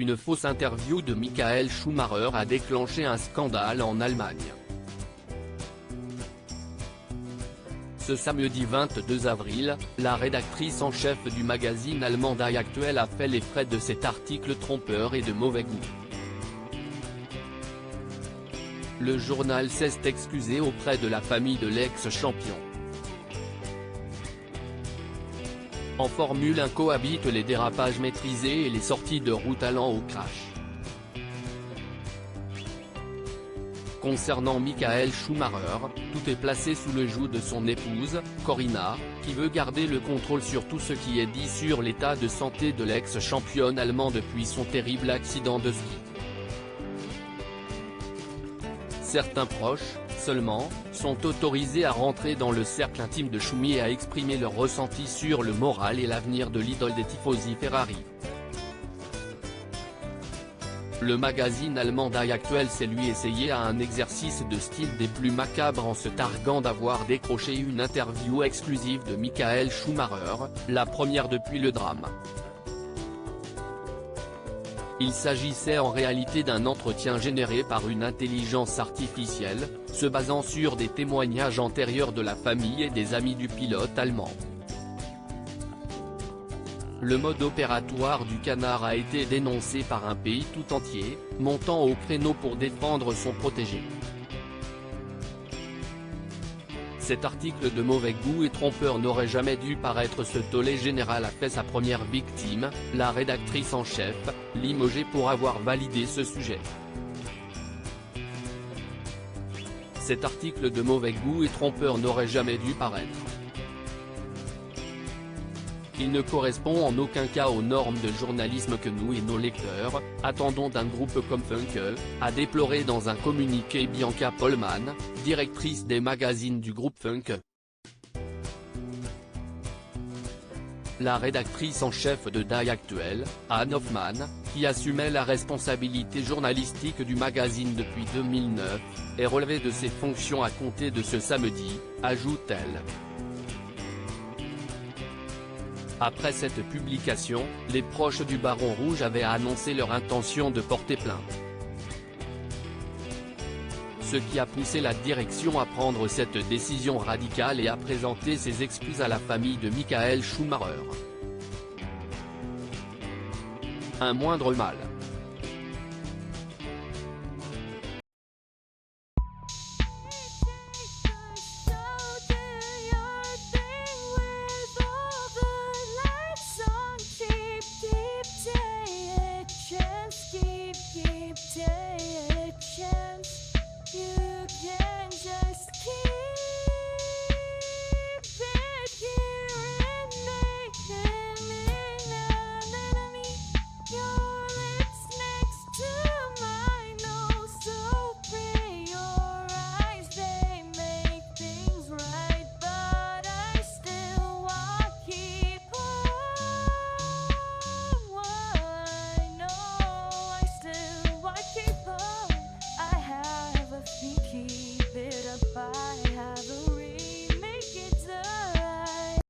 Une fausse interview de Michael Schumacher a déclenché un scandale en Allemagne. Ce samedi 22 avril, la rédactrice en chef du magazine allemand Die Aktuell a fait les frais de cet article trompeur et de mauvais goût. Le journal s'est excusé auprès de la famille de l'ex-champion. En Formule 1 cohabitent les dérapages maîtrisés et les sorties de route allant au crash. Concernant Michael Schumacher, tout est placé sous le joug de son épouse, Corinna, qui veut garder le contrôle sur tout ce qui est dit sur l'état de santé de l'ex-championne allemand depuis son terrible accident de ski. Certains proches, seulement, sont autorisés à rentrer dans le cercle intime de Schumi et à exprimer leur ressenti sur le moral et l'avenir de l'idole des tifosi Ferrari. Le magazine allemand Die Aktuell s'est lui essayé à un exercice de style des plus macabres en se targuant d'avoir décroché une interview exclusive de Michael Schumacher, la première depuis le drame. Il s'agissait en réalité d'un entretien généré par une intelligence artificielle, se basant sur des témoignages antérieurs de la famille et des amis du pilote allemand. Le mode opératoire du canard a été dénoncé par un pays tout entier, montant au créneau pour défendre son protégé. Cet article de mauvais goût et trompeur n'aurait jamais dû paraître. Ce tollé général a fait sa première victime, la rédactrice en chef, limogée pour avoir validé ce sujet. Cet article de mauvais goût et trompeur n'aurait jamais dû paraître. Il ne correspond en aucun cas aux normes de journalisme que nous et nos lecteurs attendons d'un groupe comme Funke, a déploré dans un communiqué Bianca Pollmann, directrice des magazines du groupe Funke. La rédactrice en chef de Die Aktuell, Anne Hoffmann, qui assumait la responsabilité journalistique du magazine depuis 2009, est relevée de ses fonctions à compter de ce samedi, ajoute-t-elle. Après cette publication, les proches du Baron Rouge avaient annoncé leur intention de porter plainte. Ce qui a poussé la direction à prendre cette décision radicale et à présenter ses excuses à la famille de Michael Schumacher. Un moindre mal.